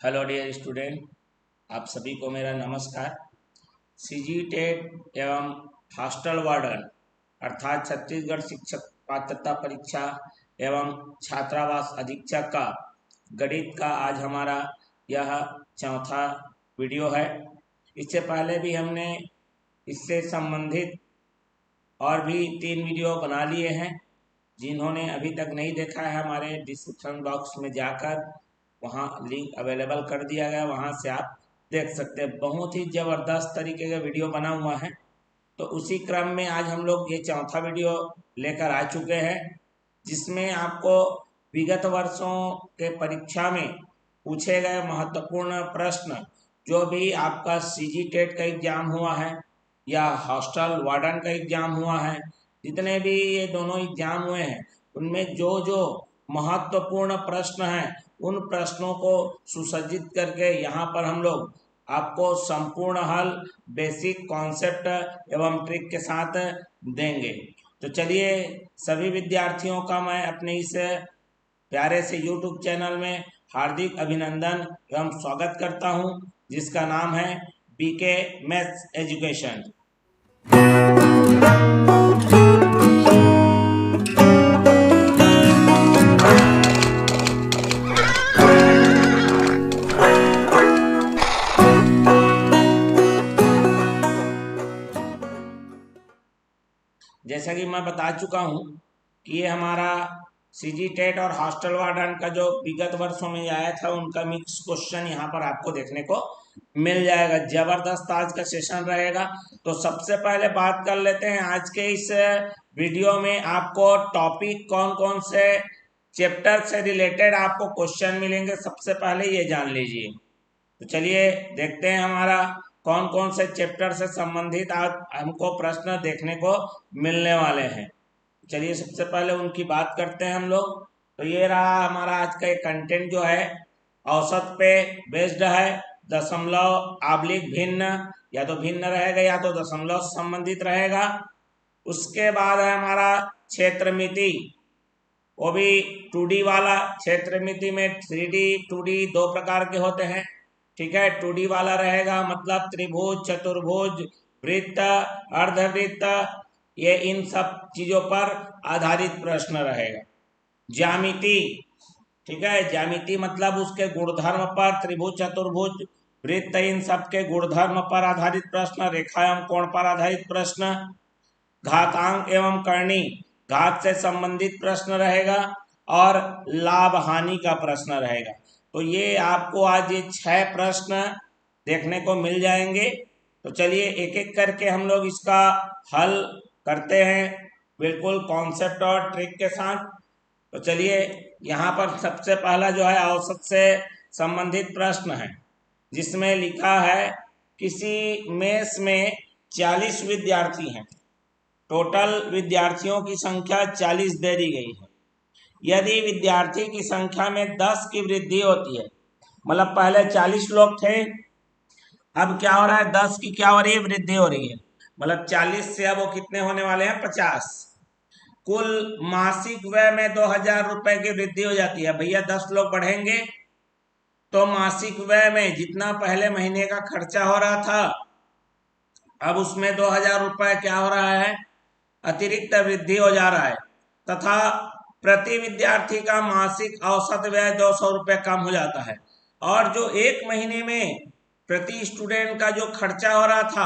Hello dear student, आप सभी को मेरा नमस्कार। सीजी टेट एवं हॉस्टल वार्डन अर्थात छत्तीसगढ़ शिक्षक पात्रता परीक्षा एवं छात्रावास अधीक्षक का गणित का आज हमारा यह चौथा वीडियो है। इससे पहले भी हमने इससे संबंधित और भी 3 वीडियो बना लिए हैं। जिन्होंने अभी तक नहीं देखा है, हमारे डिस्क्रिप्शन बॉक्स में जाकर वहाँ लिंक अवेलेबल कर दिया गया, वहाँ से आप देख सकते हैं। बहुत ही ज़बरदस्त तरीके का वीडियो बना हुआ है। तो उसी क्रम में आज हम लोग ये चौथा वीडियो लेकर आ चुके हैं, जिसमें आपको विगत वर्षों के परीक्षा में पूछे गए महत्वपूर्ण प्रश्न, जो भी आपका सीजी टेट का एग्जाम हुआ है या हॉस्टल वार्डन का एग्जाम हुआ है, जितने भी ये दोनों एग्जाम हुए हैं, उनमें जो जो महत्वपूर्ण प्रश्न हैं, उन प्रश्नों को सुसज्जित करके यहाँ पर हम लोग आपको संपूर्ण हल बेसिक कॉन्सेप्ट एवं ट्रिक के साथ देंगे। तो चलिए, सभी विद्यार्थियों का मैं अपने इस प्यारे से YouTube चैनल में हार्दिक अभिनंदन एवं स्वागत करता हूं, जिसका नाम है बीके मैथ्स एजुकेशन। जैसा कि मैं बता चुका हूं कि ये हमारा सीजी टेट और हॉस्टल वार्डन का जो विगत वर्षों में आया था, उनका मिक्स क्वेश्चन यहाँ पर आपको देखने को मिल जाएगा। जबरदस्त आज का सेशन रहेगा। तो सबसे पहले बात कर लेते हैं आज के इस वीडियो में आपको टॉपिक कौन कौन से चैप्टर से रिलेटेड आपको क्वेश्चन मिलेंगे, सबसे पहले ये जान लीजिए। तो चलिए देखते हैं हमारा कौन कौन से चैप्टर से संबंधित आज हमको प्रश्न देखने को मिलने वाले हैं। चलिए सबसे पहले उनकी बात करते हैं हम लोग। तो ये रहा हमारा आज का कंटेंट, जो है औसत पे बेस्ड है, दशमलव आबलिक भिन्न, या तो भिन्न रहेगा या तो दशमलव संबंधित रहेगा। उसके बाद है हमारा क्षेत्र मिति, वो भी 2D वाला। क्षेत्र मिति में 3D 2D दो प्रकार के होते हैं, ठीक है। 2D वाला रहेगा मतलब त्रिभुज, चतुर्भुज, वृत्त, अर्धवृत्त, ये इन सब चीजों पर आधारित प्रश्न रहेगा। ज्यामिति, ठीक है, ज्यामिति मतलब उसके गुणधर्म पर, त्रिभुज, चतुर्भुज, वृत्त, इन सब के गुणधर्म पर आधारित प्रश्न, रेखा एवं कोण पर आधारित प्रश्न। घातांक एवं करनी, घात से संबंधित प्रश्न रहेगा, और लाभ हानि का प्रश्न रहेगा। तो ये आपको आज ये 6 प्रश्न देखने को मिल जाएंगे। तो चलिए एक एक करके हम लोग इसका हल करते हैं, बिल्कुल कॉन्सेप्ट और ट्रिक के साथ। तो चलिए, यहाँ पर सबसे पहला जो है औसत से संबंधित प्रश्न है, जिसमें लिखा है किसी मेस में 40 विद्यार्थी हैं। टोटल विद्यार्थियों की संख्या 40 दे दी गई है। यदि विद्यार्थी की संख्या में 10 की वृद्धि होती है, मतलब पहले 40 लोग थे, अब क्या हो रहा है, 10 की क्या हो रही है, वृद्धि हो रही है। मतलब 40 से अब वो कितने होने वाले हैं, 50। कुल मासिक व्यय में 2000 रुपए की वृद्धि हो जाती है। भैया 10 लोग बढ़ेंगे तो मासिक व्यय में जितना पहले महीने का खर्चा हो रहा था, अब उसमें 2000 रुपए क्या हो रहा है, अतिरिक्त वृद्धि हो जा रहा है। तथा प्रति विद्यार्थी का मासिक औसत व्यय 200 रुपये कम हो जाता है। और जो एक महीने में प्रति स्टूडेंट का जो खर्चा हो रहा था,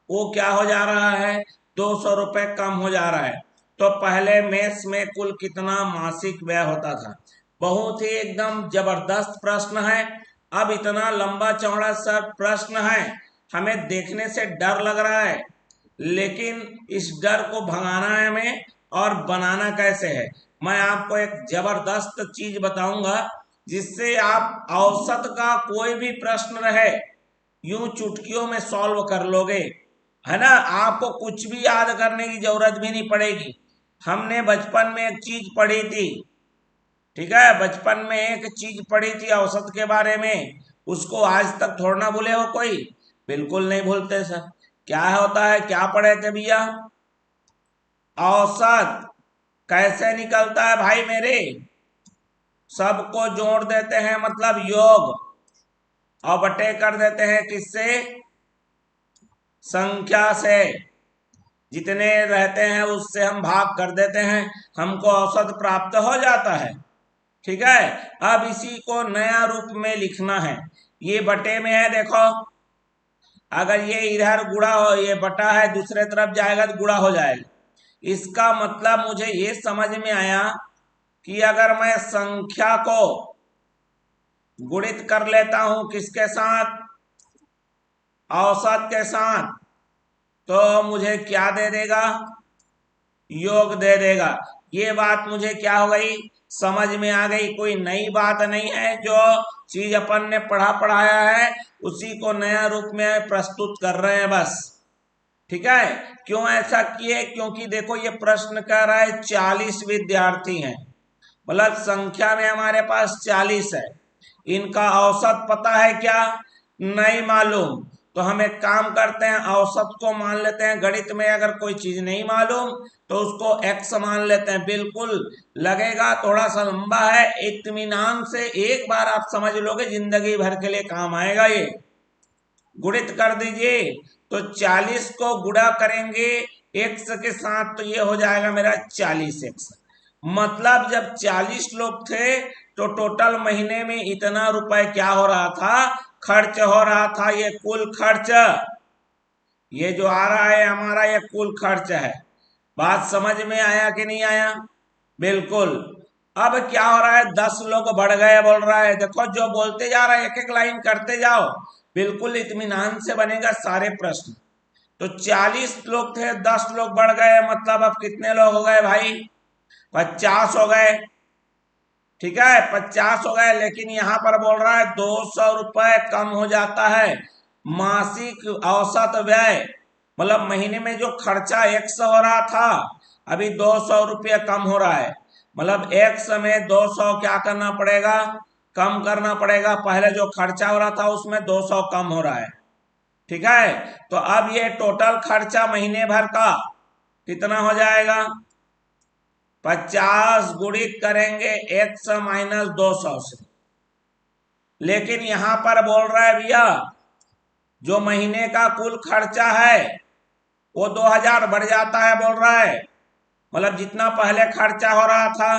वो क्या हो जा रहा है, 200 रुपये कम हो जा रहा है। तो पहले मेस में कुल कितना मासिक व्यय होता था। बहुत ही एकदम जबरदस्त प्रश्न है। अब इतना लंबा चौड़ा सा प्रश्न है, हमें देखने से डर लग रहा है, लेकिन इस डर को भगाना है हमें, और बनाना कैसे है, मैं आपको एक जबरदस्त चीज बताऊंगा, जिससे आप औसत का कोई भी प्रश्न रहे यूं चुटकियों में सॉल्व कर लोगे, है ना। आपको कुछ भी याद करने की जरूरत भी नहीं पड़ेगी। हमने बचपन में एक चीज पढ़ी थी, ठीक है, बचपन में एक चीज पढ़ी थी औसत के बारे में, उसको आज तक थोड़ा ना भूले हो कोई, बिल्कुल नहीं भूलते सर। क्या होता है, क्या पढ़े थे भैया, औसत कैसे निकलता है भाई मेरे, सबको जोड़ देते हैं मतलब योग, और बटे कर देते हैं किससे? संख्या से। जितने रहते हैं उससे हम भाग कर देते हैं, हमको औसत प्राप्त हो जाता है। ठीक है, अब इसी को नया रूप में लिखना है। ये बटे में है, देखो अगर ये इधर गुणा हो, ये बटा है, दूसरे तरफ जाएगा तो गुणा हो जाएगा। इसका मतलब मुझे ये समझ में आया कि अगर मैं संख्या को गुणित कर लेता हूं किसके साथ? औसत के साथ, तो मुझे क्या दे देगा? योग दे देगा। ये बात मुझे क्या हो गई? समझ में आ गई। कोई नई बात नहीं है, जो चीज अपन ने पढ़ाया है उसी को नया रूप में प्रस्तुत कर रहे हैं बस। ठीक है, क्यों ऐसा किए? क्योंकि देखो ये प्रश्न कह रहा है 40 विद्यार्थी हैं, मतलब संख्या में हमारे पास 40 है। इनका औसत पता है क्या? नहीं मालूम। तो हम एक काम करते हैं, औसत को मान लेते हैं। गणित में अगर कोई चीज नहीं मालूम तो उसको x मान लेते हैं। बिल्कुल लगेगा थोड़ा सा लंबा है, इत्मीनान से एक बार आप समझ लोगे, जिंदगी भर के लिए काम आएगा। ये गुणित कर दीजिए, तो 40 को गुणा करेंगे x के साथ तो ये हो जाएगा मेरा 40x। मतलब जब 40 लोग थे तो टोटल महीने में इतना रुपए क्या हो रहा था? खर्च हो रहा था। ये कुल खर्च, ये जो आ रहा है हमारा, ये कुल खर्च है। बात समझ में आया कि नहीं आया? बिल्कुल। अब क्या हो रहा है? 10 लोग बढ़ गए बोल रहा है। देखो जो बोलते जा रहा है, एक एक लाइन करते जाओ, बिल्कुल इत्मीनान से बनेगा सारे प्रश्न। तो 40 लोग थे, 10 लोग बढ़ गए, मतलब अब कितने लोग हो गए भाई? 50 हो गए। ठीक है, 50 हो गए। लेकिन यहां पर बोल रहा है 200 रुपए कम हो जाता है मासिक औसत व्यय। मतलब महीने में जो खर्चा 100 हो रहा था, अभी 200 रुपये कम हो रहा है। मतलब 100 में 200 क्या करना पड़ेगा? कम करना पड़ेगा। पहले जो खर्चा हो रहा था उसमें 200 कम हो रहा है। ठीक है, तो अब ये टोटल खर्चा महीने भर का कितना हो जाएगा? 50 गुणित करेंगे 100 माइनस 200 से। लेकिन यहां पर बोल रहा है भैया, जो महीने का कुल खर्चा है वो 2000 बढ़ जाता है बोल रहा है। मतलब जितना पहले खर्चा हो रहा था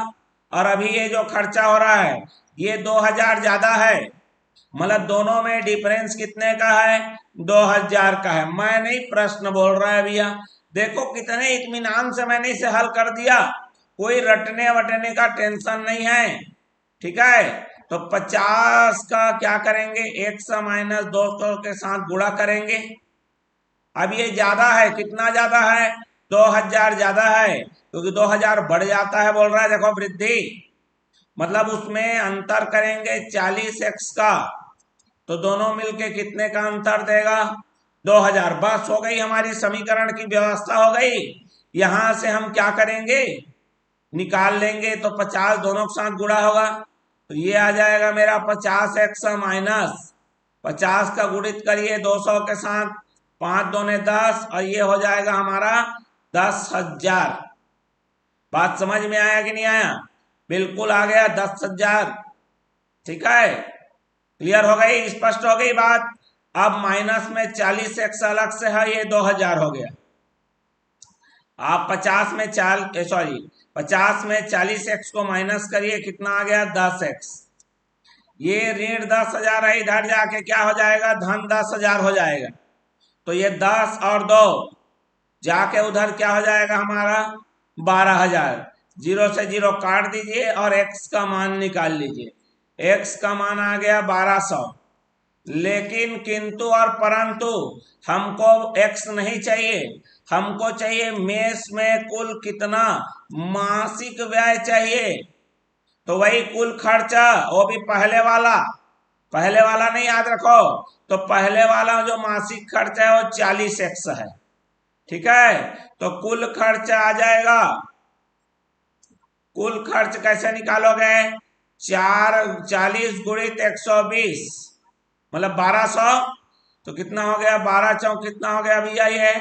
और अभी ये जो खर्चा हो रहा है ये 2000 ज्यादा है। मतलब दोनों में डिफरेंस कितने का है? 2000 का है। मैं नहीं, प्रश्न बोल रहा है भैया। देखो कितने इत्मीनान से मैंने इसे हल कर दिया, कोई रटने वटने का टेंशन नहीं है। ठीक है, तो 50 का क्या करेंगे? 100 माइनस 200 के साथ गुणा करेंगे। अब ये ज्यादा है, कितना ज्यादा है? 2000 ज्यादा है, क्योंकि 2000 बढ़ जाता है बोल रहा है। देखो वृद्धि, मतलब उसमें अंतर करेंगे 40x का, तो दोनों मिलके कितने का अंतर देगा? 2000। बस हो गई, हमारी समीकरण की व्यवस्था हो गई। यहां से हम क्या करेंगे? निकाल लेंगे। तो 50 दोनों के साथ गुणा होगा, तो ये आ जाएगा मेरा 50x माइनस 50 का गुणित करिए 200 के साथ, 5 दूने 10, और ये हो जाएगा हमारा 10,000। बात समझ में आया कि नहीं आया? बिल्कुल आ गया, 10,000। ठीक है, क्लियर हो गई, स्पष्ट हो गई बात। अब माइनस में 40x अलग से है, ये 2000 हो गया। आप 50 में 40x को माइनस करिए, कितना आ गया? 10x। ये ऋण 10,000 है, इधर जाके क्या हो जाएगा? धन 10,000 हो जाएगा। तो ये 10 और 2 जाके उधर क्या हो जाएगा हमारा? 12,000। जीरो से जीरो काट दीजिए और x का मान निकाल लीजिए। x का मान आ गया 1200। लेकिन किंतु और परंतु, हमको x नहीं चाहिए, हमको चाहिए मेष में कुल कितना मासिक व्यय चाहिए। तो वही कुल खर्चा, वो भी पहले वाला। पहले वाला नहीं याद रखो, तो पहले वाला जो मासिक खर्चा है वो 40x है। ठीक है, तो कुल खर्च आ जाएगा। कुल खर्च कैसे निकालोगे? 40 गुणित 120, मतलब 1200। तो कितना हो गया? 12 चौक कितना हो गया भैया? ये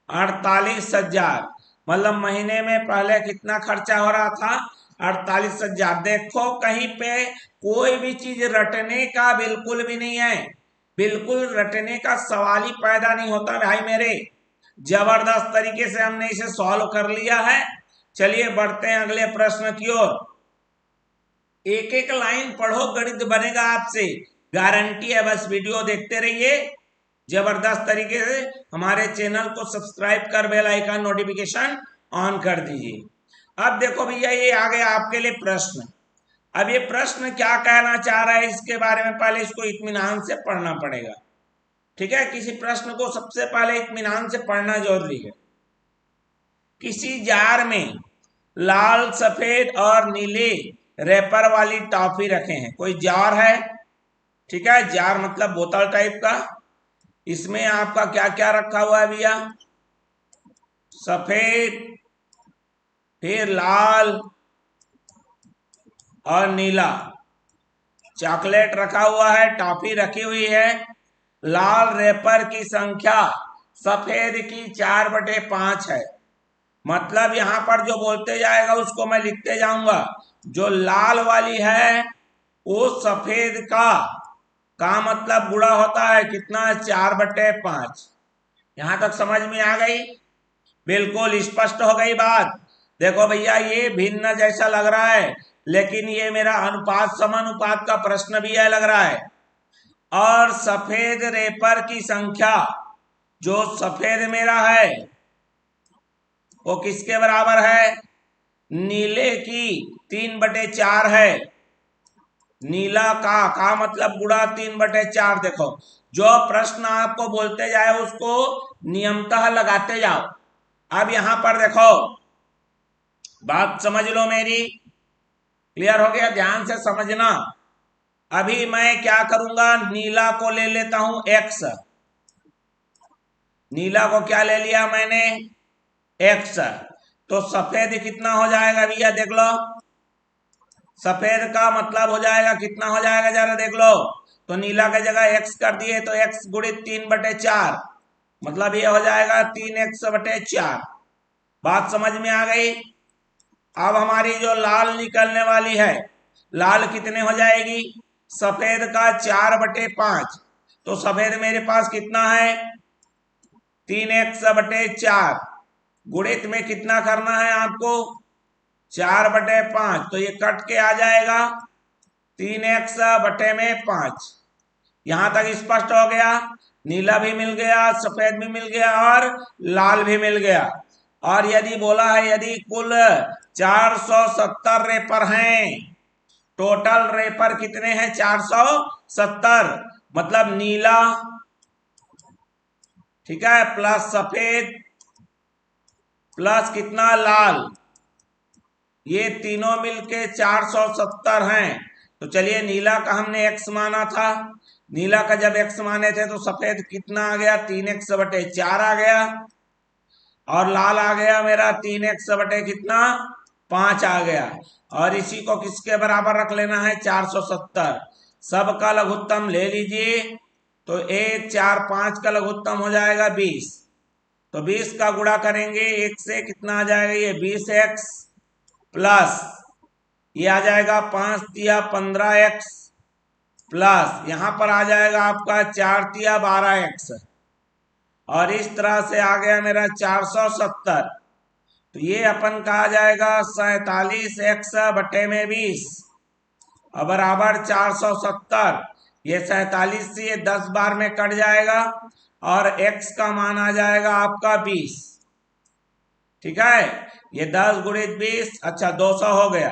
48,000। मतलब महीने में पहले कितना खर्चा हो रहा था? 48,000। देखो कहीं पे कोई भी चीज रटने का बिल्कुल भी नहीं है, बिल्कुल रटने का सवाल ही पैदा नहीं होता भाई मेरे। जबरदस्त तरीके से हमने इसे सॉल्व कर लिया है। चलिए बढ़ते हैं अगले प्रश्न की ओर। एक एक लाइन पढ़ो, गणित बनेगा आपसे, गारंटी है। बस वीडियो देखते रहिए जबरदस्त तरीके से। हमारे चैनल को सब्सक्राइब कर बेल आइकन नोटिफिकेशन ऑन कर दीजिए। अब देखो भैया, ये आ गया आपके लिए प्रश्न। अब ये प्रश्न क्या कहना चाह रहा है इसके बारे में पहले इसको इत्मीनान से पढ़ना पड़ेगा। ठीक है, किसी प्रश्न को सबसे पहले इत्मीनान से पढ़ना जरूरी है। किसी जार में लाल, सफेद और नीले रैपर वाली टॉफी रखे हैं। कोई जार है, ठीक है, जार मतलब बोतल टाइप का। इसमें आपका क्या क्या रखा हुआ है भैया? सफेद, फिर लाल और नीला चॉकलेट रखा हुआ है, टॉफी रखी हुई है। लाल रैपर की संख्या सफेद की 4/5 है। मतलब यहां पर जो बोलते जाएगा उसको मैं लिखते जाऊंगा। जो लाल वाली है वो सफेद का मतलब गुणा होता है कितना? 4/5। यहां तक समझ में आ गई? बिल्कुल स्पष्ट हो गई बात। देखो भैया, ये भिन्न जैसा लग रहा है, लेकिन ये मेरा अनुपात समानुपात का प्रश्न भी है लग रहा है। और सफेद रेपर की संख्या, जो सफेद मेरा है वो किसके बराबर है? नीले की 3/4 है। नीला का मतलब गुणा 3/4। देखो, जो प्रश्न आपको बोलते जाए उसको नियमतः लगाते जाओ। अब यहां पर देखो, बात समझ लो मेरी, क्लियर हो गया? ध्यान से समझना। अभी मैं क्या करूंगा, नीला को ले लेता हूं x। नीला को क्या ले लिया मैंने? x। तो सफेद कितना हो जाएगा भैया? देख लो, सफेद का मतलब हो जाएगा कितना हो जाएगा, जरा देख लो। तो नीला की जगह x कर दिए तो x गुणित 3/4, मतलब ये हो जाएगा 3x/4। बात समझ में आ गई? अब हमारी जो लाल निकलने वाली है, लाल कितने हो जाएगी? सफेद का 4/5। तो सफेद मेरे पास कितना है? 3x/4। गुणित में कितना करना है आपको? 4/5। तो ये कट के आ जाएगा 3x/5। यहां तक स्पष्ट हो गया? नीला भी मिल गया, सफेद भी मिल गया और लाल भी मिल गया। और यदि बोला है यदि कुल 470 रेपर हैं, टोटल रेपर कितने हैं? 470। मतलब नीला, ठीक है, प्लस सफेद प्लस कितना? लाल, ये तीनों मिलके 470 हैं। तो चलिए, नीला का हमने x माना था, नीला का जब x माने थे तो सफेद कितना आ गया? 3x/4 आ गया। और लाल आ गया मेरा 3x/ 5 आ गया। और इसी को किसके बराबर रख लेना है? 470। सबका लघुत्तम ले लीजिए। तो 1, 4, 5 का लघुत्तम हो जाएगा 20। तो 20 का गुणा करेंगे 1 से, कितना आ जाएगा? ये 20x प्लस ये आ जाएगा 5 तिया 15x प्लस यहां पर आ जाएगा आपका 4 तिया 12x। और इस तरह से आ गया मेरा 470। तो ये अपन का आ जाएगा 47x/20 और बराबर 470। ये 47 से ये 10 बार में कट जाएगा और x का मान आ जाएगा आपका 20। ठीक है, ये 10 गुणित 20, अच्छा 200 हो गया।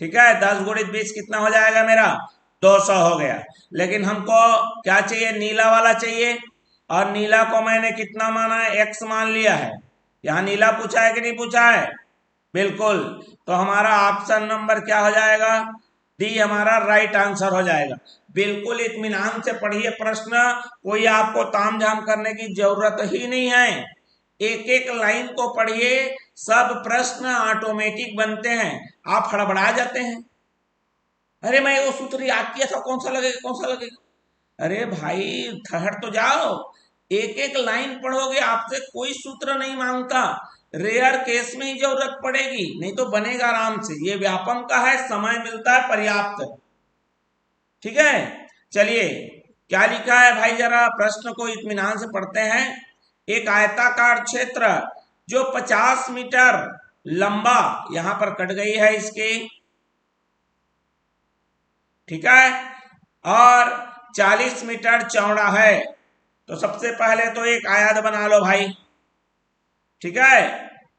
ठीक है, 10 गुणित 20 कितना हो जाएगा मेरा? 200 हो गया। लेकिन हमको क्या चाहिए? नीला वाला चाहिए। और नीला को मैंने कितना माना है? x मान लिया है। यहाँ नीला पूछा है कि नहीं पूछा है? बिल्कुल। तो हमारा ऑप्शन नंबर क्या हो जाएगा? डी हमारा राइट आंसर हो जाएगा। बिल्कुल इत्मीनान से पढ़िए प्रश्न, कोई आपको तामझाम करने की जरूरत ही नहीं है। एक एक लाइन को पढ़िए, सब प्रश्न ऑटोमेटिक बनते हैं। आप हड़बड़ा जाते हैं, अरे मैं वो सूत्र याद किया था, कौन सा लगेगा कौन सा लगेगा। अरे भाई ठहर तो जाओ, एक एक लाइन पढ़ोगे, आपसे कोई सूत्र नहीं मांगता। रेयर केस में ही जरूरत पड़ेगी, नहीं तो बनेगा आराम से। ये व्यापम का है, समय मिलता है पर्याप्त। ठीक है, चलिए क्या लिखा है भाई, जरा प्रश्न को इत्मीनान से पढ़ते हैं। एक आयताकार क्षेत्र जो 50 मीटर लंबा, यहां पर कट गई है इसकी, ठीक है, और 40 मीटर चौड़ा है। तो सबसे पहले तो एक आयत बना लो भाई। ठीक है,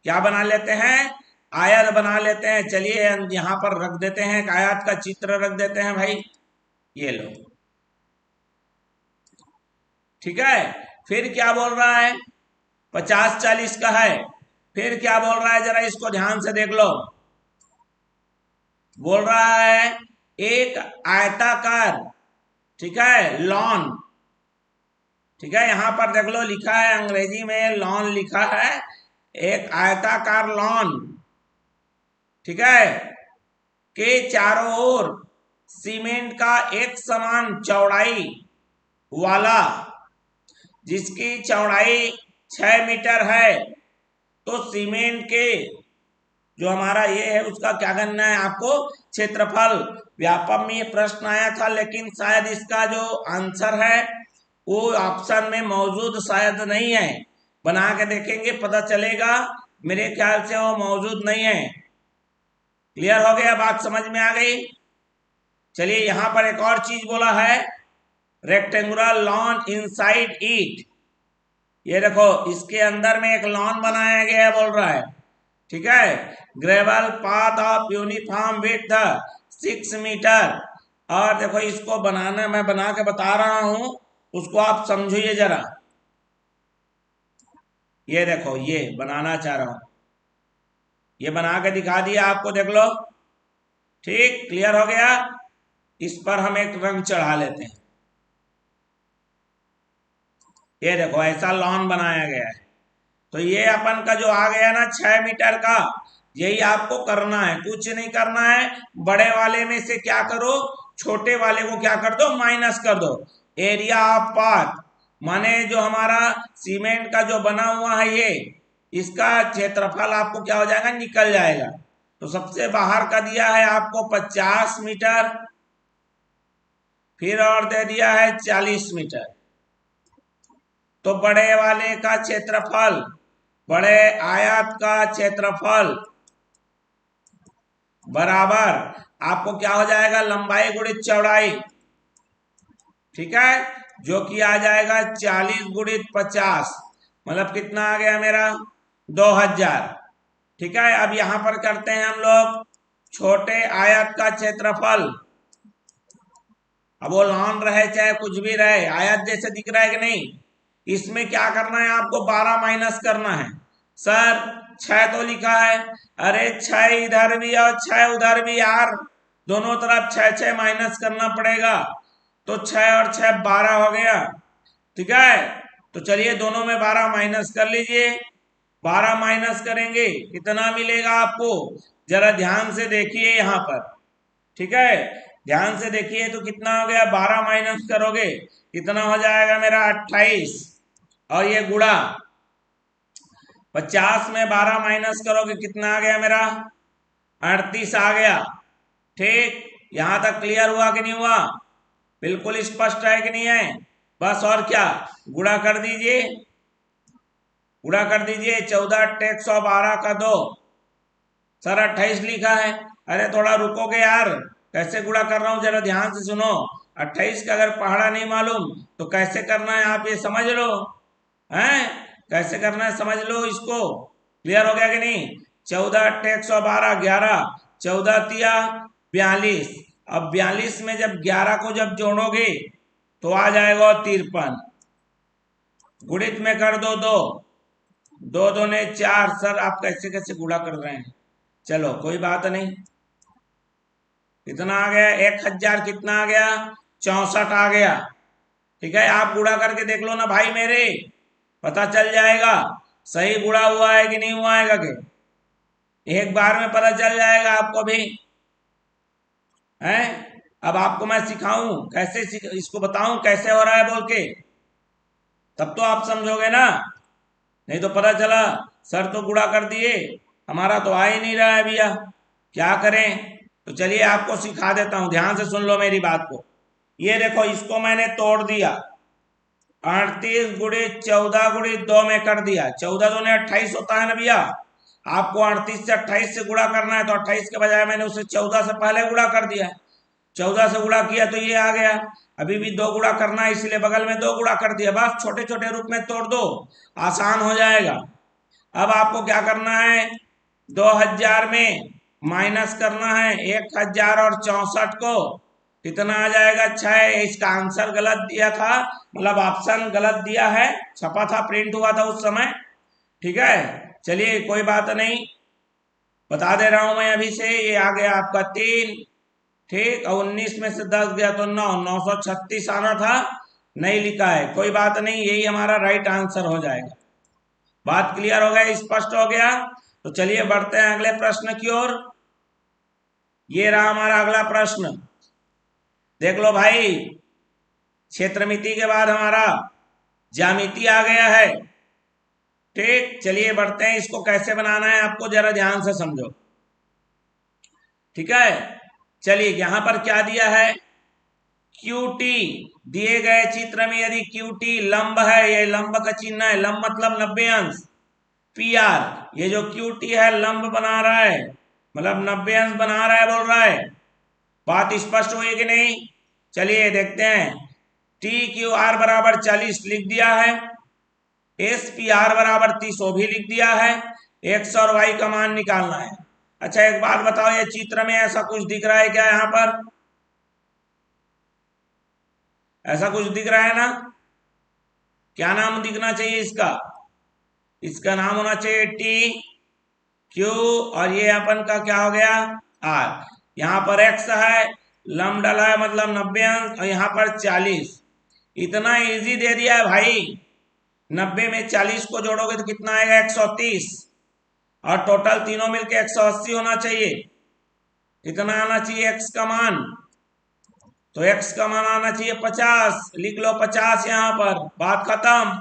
क्या बना लेते हैं, आयत बना लेते हैं। चलिए यहां पर रख देते हैं, एक आयत का चित्र रख देते हैं भाई, ये लो। ठीक है, फिर क्या बोल रहा है, 50-40 का है। फिर क्या बोल रहा है, जरा इसको ध्यान से देख लो। बोल रहा है एक आयताकार, ठीक है, लॉन। ठीक है, यहां पर देख लो लिखा है अंग्रेजी में लॉन लिखा है, एक आयताकार लॉन, ठीक है, के चारों ओर सीमेंट का एक समान चौड़ाई वाला, जिसकी चौड़ाई 6 मीटर है। तो सीमेंट के जो हमारा ये है उसका क्या करना है आपको, क्षेत्रफल। व्यापक में ये प्रश्न आया था, लेकिन शायद इसका जो आंसर है वो ऑप्शन में मौजूद शायद नहीं है। बना के देखेंगे पता चलेगा, मेरे ख्याल से वो मौजूद नहीं है। क्लियर हो गया, बात समझ में आ गई। चलिए यहां पर एक और चीज बोला है, रेक्टेंगुलर लॉन इनसाइड ईट। ये देखो इसके अंदर में एक लॉन बनाया गया है बोल रहा है। ठीक है, gravel path of uniform width 6 metre. और देखो इसको बनाना मैं बना के बता रहा हूं, उसको आप समझिए जरा। ये देखो ये बनाना चाह रहा हूं, ये बना के दिखा दिया आपको, देख लो। ठीक, क्लियर हो गया। इस पर हम एक रंग चढ़ा लेते हैं। ये देखो ऐसा लॉन बनाया गया है। तो ये अपन का जो आ गया ना 6 मीटर का, यही आपको करना है, कुछ नहीं करना है। बड़े वाले में से क्या करो, छोटे वाले को क्या कर दो, माइनस कर दो। एरिया ऑफ पाथ माने जो हमारा सीमेंट का जो बना हुआ है ये, इसका क्षेत्रफल आपको क्या हो जाएगा, निकल जाएगा। तो सबसे बाहर का दिया है आपको 50 मीटर, फिर और दे दिया है 40 मीटर। तो बड़े वाले का क्षेत्रफल, बड़े आयत का क्षेत्रफल बराबर आपको क्या हो जाएगा, लंबाई गुणित चौड़ाई। ठीक है, जो कि आ जाएगा 40 गुणित 50, मतलब कितना आ गया मेरा, 2000। ठीक है, अब यहां पर करते हैं हम लोग छोटे आयत का क्षेत्रफल। अब वो लॉन रहे चाहे कुछ भी रहे, आयत जैसे दिख रहा है कि नहीं। इसमें क्या करना है आपको, 12 माइनस करना है। सर 6 तो लिखा है, अरे 6 इधर भी और 6 उधर भी यार, दोनों तरफ 6 माइनस करना पड़ेगा। तो 6 और 6 12 हो गया। ठीक है, तो चलिए दोनों में 12 माइनस कर लीजिए। 12 माइनस करेंगे कितना मिलेगा आपको, जरा ध्यान से देखिए यहां पर। ठीक है, ध्यान से देखिए तो कितना हो गया, 12 माइनस करोगे कितना हो जाएगा मेरा, 28। और ये गुणा 50 में 12 माइनस करोगे कितना आ गया मेरा, 38 आ गया। ठीक, यहां तक क्लियर हुआ कि नहीं हुआ, बिल्कुल स्पष्ट है कि नहीं है। बस और क्या, गुणा कर दीजिए, गुणा कर दीजिए। 14 का 2, सर 28 लिखा है। अरे थोड़ा रुकोगे यार, कैसे गुणा कर रहा हूं जरा ध्यान से सुनो। 28 का अगर पहाड़ा नहीं मालूम तो कैसे करना है आप ये समझ लो, हैं कैसे करना है समझ लो इसको। क्लियर हो गया कि नहीं। 14 11, 14 तिया 42। अब 42 में जब 11 को जब जोड़ोगे तो आ जाएगा 53। गुणित में कर दो 2, 2 दूने 4। सर आप कैसे कैसे गुणा कर रहे हैं, चलो कोई बात नहीं। कितना आ गया, 1000 कितना आ गया, 64 आ गया। ठीक है, आप गुणा करके देख लो ना भाई मेरे, पता चल जाएगा सही गुणा हुआ है कि नहीं हुआ है कि एक बार में पता चल जाएगा आपको भी है। अब आपको मैं सिखाऊं कैसे, इसको बताऊं कैसे हो रहा है बोल के, तब तो आप समझोगे ना। नहीं तो पता चला सर तो गुणा कर दिए, हमारा तो आ ही नहीं रहा है भैया, क्या करें? तो चलिए आपको सिखा देता हूं, ध्यान से सुन लो मेरी बात को। ये देखो, इसको मैंने तोड़ दिया, 38 गुणे 14 गुणे 2 में कर दिया, 14 दूने 28 होता है ना भैया। आपको 38 से 28 से गुणा करना है, तो 28 के बजाय मैंने उसे 14 से पहले गुणा कर दिया, 14 से गुणा किया तो ये आ गया। अभी भी 2 गुणा करना है, इसलिए बगल में 2 गुणा कर दिया, बस छोटे छोटे रूप में तोड़ दो, आसान हो जाएगा। अब आपको क्या करना है, 2000 में माइनस करना है 1000 और 64 को, कितना आ जाएगा 6। इसका आंसर गलत दिया था, मतलब ऑप्शन गलत दिया है, छपा था, प्रिंट हुआ था उस समय, ठीक है। चलिए कोई बात नहीं, बता दे रहा हूं मैं अभी से। ये आ गया आपका 3, ठीक, और 19 में से 10 गया तो 9, 936 आना था, नहीं लिखा है, कोई बात नहीं, यही हमारा राइट आंसर हो जाएगा। बात क्लियर हो गया, स्पष्ट हो गया? तो चलिए बढ़ते हैं अगले प्रश्न की ओर। ये रहा हमारा अगला प्रश्न, देख लो भाई, क्षेत्रमिति के बाद हमारा ज्यामिति आ गया है, ठीक। चलिए बढ़ते हैं, इसको कैसे बनाना है आपको जरा ध्यान से समझो, ठीक है। चलिए यहां पर क्या दिया है, QT दिए गए चित्र में यदि QT लंब है, ये लंब का चिन्ह है, लंब मतलब 90 अंश। PR, ये जो QT है लंब बना रहा है, मतलब 90 अंश बना रहा है, बोल रहा है। बात स्पष्ट हुई कि नहीं? चलिए देखते हैं, TQR बराबर 40 लिख दिया है, SPR बराबर 30 वो भी लिख दिया है, X और Y का मान निकालना है। अच्छा एक बात बताओ, ये चित्र में ऐसा कुछ दिख रहा है क्या? यहां पर ऐसा कुछ दिख रहा है ना? क्या नाम दिखना चाहिए इसका? इसका नाम होना चाहिए TQ, और ये अपन का क्या हो गया, R। यहाँ पर X है, लंब डाला है मतलब 90 अंश, और यहाँ पर 40। इतना इजी दे दिया है भाई, 90 में 40 को जोड़ोगे तो कितना आएगा, 130, और टोटल तीनों मिलके 180 होना चाहिए। कितना आना चाहिए X का मान? तो X का मान आना चाहिए 50, लिख लो 50 यहां पर, बात खत्म।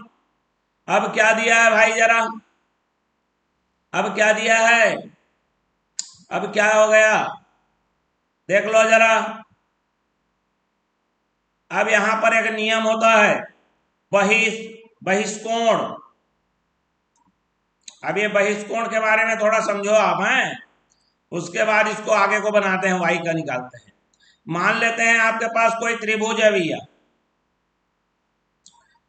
अब क्या दिया है भाई जरा, अब क्या दिया है, अब क्या हो गया देख लो जरा। अब यहां पर एक नियम होता है, बहिष्कोण। अब ये बहिष्कोण के बारे में थोड़ा समझो आप, हैं, उसके बाद इसको आगे को बनाते हैं, वाई का निकालते हैं। मान लेते हैं आपके पास कोई त्रिभुज है भैया,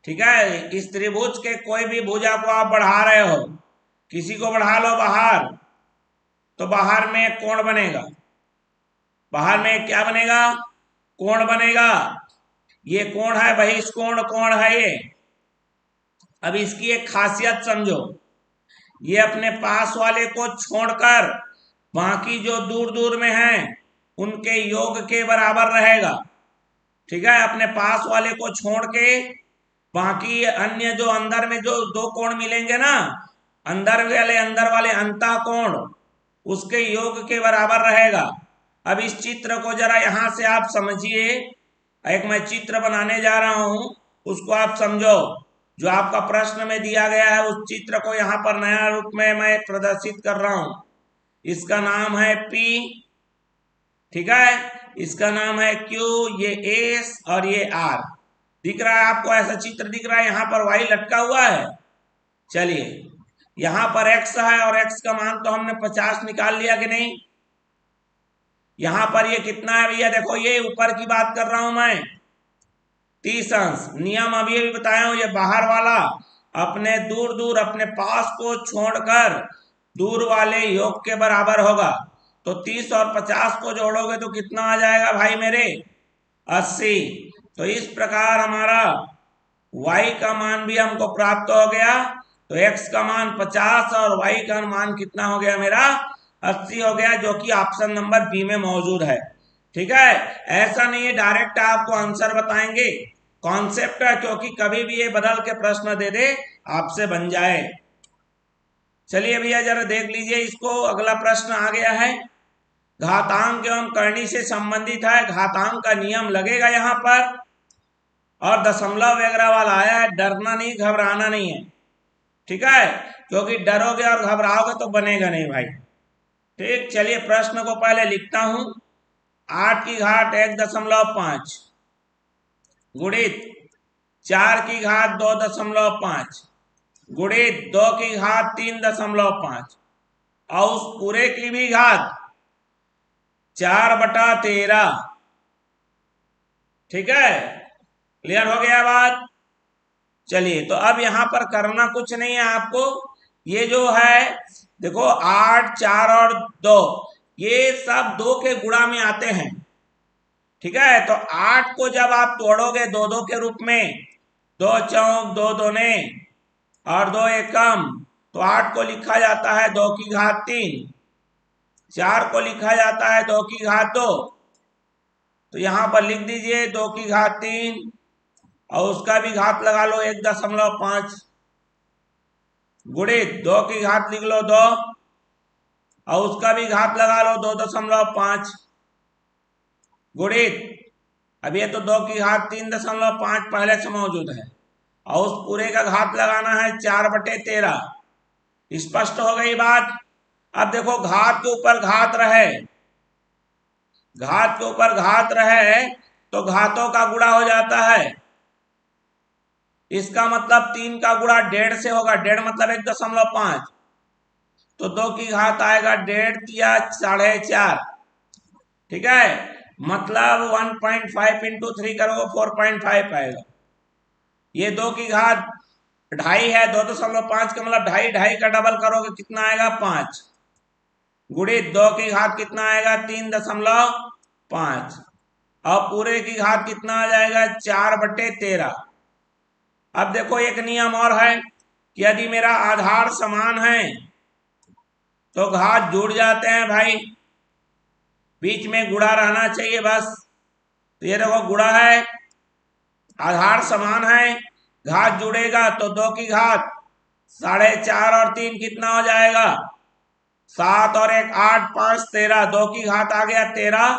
ठीक है। इस त्रिभुज के कोई भी भुजा को आप बढ़ा रहे हो, किसी को बढ़ा लो बाहर, तो बाहर में एक कोण बनेगा, बाहर में क्या बनेगा, कोण बनेगा। ये कोण है बहिष्कोण कोण है ये। अब इसकी एक खासियत समझो, ये अपने पास वाले को छोड़कर बाकी जो दूर दूर में हैं उनके योग के बराबर रहेगा, ठीक है। अपने पास वाले को छोड़ के बाकी अन्य जो अंदर में जो 2 कोण मिलेंगे ना, अंदर वाले अंतः कोण उसके योग के बराबर रहेगा। अब इस चित्र को जरा यहां से आप समझिए, एक मैं चित्र बनाने जा रहा हूं, उसको आप समझो, जो आपका प्रश्न में दिया गया है उस चित्र को यहां पर नया रूप में मैं प्रदर्शित कर रहा हूं। इसका नाम है P, ठीक है, इसका नाम है Q, ये S और ये R। दिख रहा है आपको, ऐसा चित्र दिख रहा है, यहां पर Y लटका हुआ है। चलिए यहां पर X है, और X का मान तो हमने 50 निकाल लिया कि नहीं। यहां पर ये कितना है भैया, देखो ये ऊपर की बात कर रहा हूं मैं, 30 अंश। नियम अभी भी बताया हूं, ये बाहर वाला अपने दूर दूर अपने पास को छोड़कर दूर वाले योग के बराबर होगा। तो 30 और 50 को जोड़ोगे तो कितना आ जाएगा भाई मेरे, 80। तो इस प्रकार हमारा y का मान भी हमको प्राप्त हो गया। तो x का मान 50 और y का मान कितना हो गया मेरा, 80 हो गया, जो कि ऑप्शन नंबर बी में मौजूद है, ठीक है। ऐसा नहीं है डायरेक्ट आपको आंसर बताएंगे, कॉन्सेप्ट है, क्योंकि कभी भी ये बदल के प्रश्न दे दे आपसे बन जाए। चलिए भैया जरा देख लीजिए इसको, अगला प्रश्न आ गया है, घातांक एवं करनी से संबंधित है। घातांक का नियम लगेगा यहां पर, और दशमलव वगैरह वाला आया है, डरना नहीं घबराना नहीं है, ठीक है, क्योंकि डरोगे और घबराओगे तो बनेगा नहीं भाई। ठीक, चलिए प्रश्न को पहले लिखता हूं। 8 की घात 1.5 गुणित 4 की घात 2.5 गुणित 2 की घात 3.5 और उस पूरे की भी घात 4/13। ठीक है, क्लियर हो गया बात। चलिए, तो अब यहां पर करना कुछ नहीं है आपको। ये जो है देखो 8, 4 और 2 ये सब 2 के गुणा में आते हैं। ठीक है, तो 8 को जब आप तोड़ोगे 2-2 के रूप में, 2 चौक 2 दूने और 2 एकम, तो 8 को लिखा जाता है 2 की घात 3, 4 को लिखा जाता है 2 की घात 2। तो यहां पर लिख दीजिए 2 की घात 3 और उसका भी घात लगा लो 1.5 गुणित 2 की घात लिख लो 2 और उसका भी घात लगा लो 2.5 गुणित, अब ये तो 2 की घात 3.5 पहले से मौजूद है और उस पूरे का घात लगाना है 4/13। स्पष्ट हो गई बात। अब देखो घात के ऊपर घात रहे, घात के ऊपर घात रहे तो घातों का गुणा हो जाता है। इसका मतलब 3 का गुणा 1.5 से होगा, 1.5 मतलब 1.5, तो 2 की घात आएगा 1.5 या 4.5। ठीक है, मतलब 1.5 इंटू 3 करोगे 4.5 आएगा। ये 2 की घात 2.5 है, 2.5 का मतलब 2.5, 2.5 का डबल करोगे कितना आएगा 5 गुणित 2 की घात कितना आएगा 3.5 और पूरे की घात कितना आ जाएगा 4/13। अब देखो एक नियम और है कि यदि मेरा आधार समान है तो घात जुड़ जाते हैं भाई, बीच में गुणा रहना चाहिए बस। तो ये देखो गुणा है, आधार समान है, घात जुड़ेगा तो 2 की घात 4.5 और 3 कितना हो जाएगा 7 और 1 8, 5 13, 2 की घात आ गया 13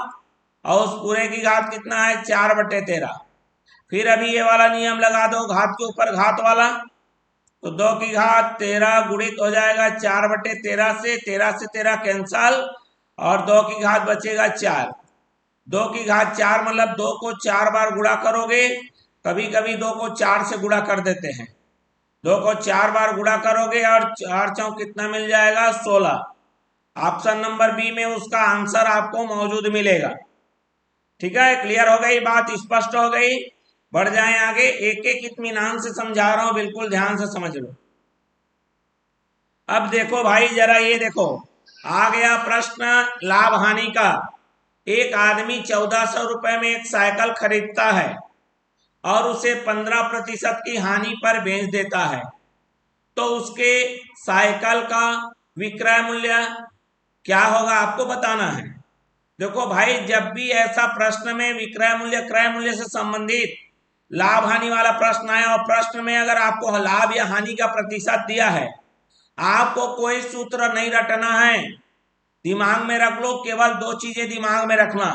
और उस पूरे की घात कितना है 4/13। फिर अभी ये वाला नियम लगा दो घात के ऊपर घात वाला, तो 2 की घात 13 गुणित हो जाएगा 4/13 से, 13 से 13 कैंसल और 2 की घात बचेगा 4। 2 की घात 4 मतलब 2 को 4 बार गुणा करोगे, कभी कभी 2 को 4 से गुणा कर देते हैं। 2 को 4 बार गुणा करोगे और 4 चौक कितना मिल जाएगा 16। ऑप्शन नंबर बी में उसका आंसर आपको मौजूद मिलेगा। ठीक है, क्लियर हो गई बात, स्पष्ट हो गई। बढ़ जाए आगे, एक एक इत्मीनान से समझा रहा हूं, बिल्कुल ध्यान से समझ लो। अब देखो भाई जरा ये देखो, आ गया प्रश्न लाभ हानि का। एक आदमी 1400 रुपए में एक साइकिल खरीदता है और उसे 15% की हानि पर बेच देता है, तो उसके साइकिल का विक्रय मूल्य क्या होगा आपको बताना है। देखो भाई, जब भी ऐसा प्रश्न में विक्रय मूल्य क्रय मूल्य से संबंधित लाभ हानि वाला प्रश्न आया और प्रश्न में अगर आपको लाभ या हानि का प्रतिशत दिया है, आपको कोई सूत्र नहीं रटना है, दिमाग में रख लो। केवल 2 चीजें दिमाग में रखना।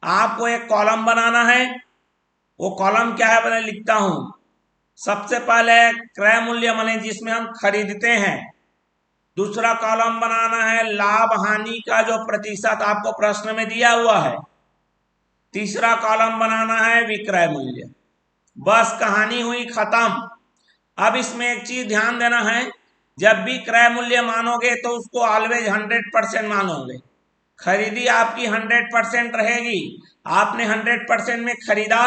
आपको एक कॉलम बनाना है, वो कॉलम क्या है मैं लिखता हूं। सबसे पहले क्रय मूल्य माने जिसमें हम खरीदते हैं, दूसरा कॉलम बनाना है लाभ हानि का जो प्रतिशत आपको प्रश्न में दिया हुआ है, तीसरा कॉलम बनाना है विक्रय मूल्य। बस कहानी हुई खत्म। अब इसमें एक चीज ध्यान देना है, जब भी क्रय मूल्य मानोगे तो उसको ऑलवेज 100% मानोगे। खरीदी आपकी 100% रहेगी। आपने 100% में खरीदा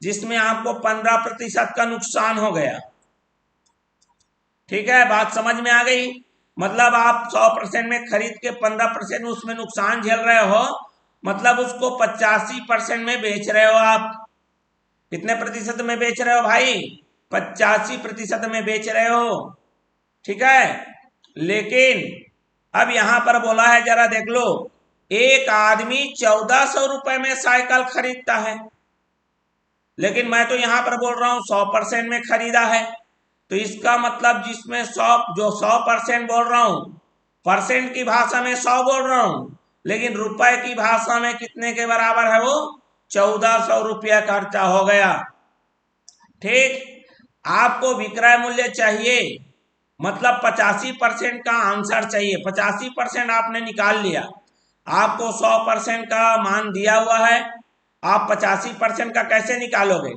जिसमें आपको 15% का नुकसान हो गया। ठीक है, बात समझ में आ गई। मतलब आप 100% में खरीद के 15% उसमें नुकसान झेल रहे हो, मतलब उसको 85% में बेच रहे हो आप। कितने प्रतिशत में बेच रहे हो भाई 85% में बेच रहे हो। ठीक है, लेकिन अब यहां पर बोला है जरा देख लो, एक आदमी 1400 रुपए में साइकिल खरीदता है, लेकिन मैं तो यहां पर बोल रहा हूं 100% में खरीदा है। तो इसका मतलब जिसमें 100% बोल रहा हूं, परसेंट की भाषा में 100 बोल रहा हूं, लेकिन रुपए की भाषा में कितने के बराबर है वो 1400 रुपया खर्चा हो गया। ठीक, आपको विक्रय मूल्य चाहिए मतलब 85% का आंसर चाहिए। 85% आपने निकाल लिया, आपको 100% का मान दिया हुआ है। आप 85% का कैसे निकालोगे?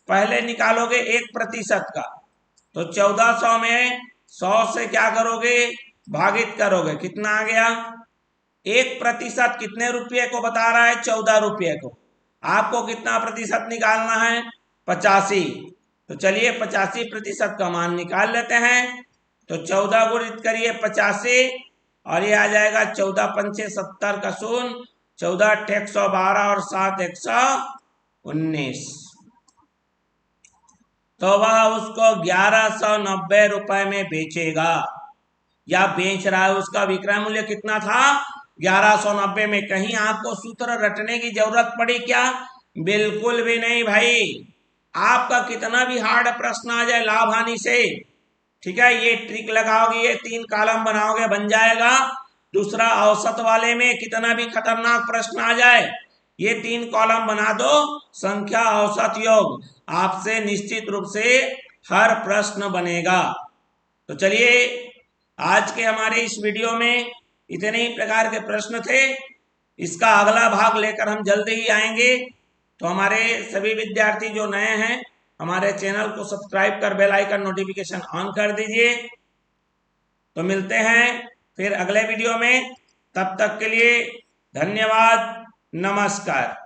पहले निकालोगे 1% का, तो 1400 में 100 से क्या करोगे? भागित करोगे। कितना आ गया? 1% कितने रुपये को बता रहा है? 14 रुपये को। आपको कितना प्रतिशत निकालना है? 85। तो चलिए 85% का मान निकाल लेते हैं। तो 14 गुणित करिए 85 और ये आ जाएगा 14 पंचे 70 का शून्य, 14 अट्ठे 112 और 7 119। तो वह उसको 1190 रुपए में बेचेगा या बेच रहा है। उसका विक्रय मूल्य कितना था? 1190 में। कहीं आपको सूत्र रटने की जरूरत पड़ी क्या? बिल्कुल भी नहीं भाई। आपका कितना भी हार्ड प्रश्न आ जाए लाभ हानि से, ठीक है, ये ट्रिक लगाओगे, ये 3 कॉलम बनाओगे, बन जाएगा। दूसरा औसत वाले में कितना भी खतरनाक प्रश्न आ जाए, ये 3 कॉलम बना दो, संख्या औसत योग, आपसे निश्चित रूप से हर प्रश्न बनेगा। तो चलिए आज के हमारे इस वीडियो में इतने ही प्रकार के प्रश्न थे। इसका अगला भाग लेकर हम जल्द ही आएंगे। तो हमारे सभी विद्यार्थी जो नए हैं, हमारे चैनल को सब्सक्राइब कर बेल आइकन नोटिफिकेशन ऑन कर दीजिए। तो मिलते हैं फिर अगले वीडियो में। तब तक के लिए धन्यवाद, नमस्कार।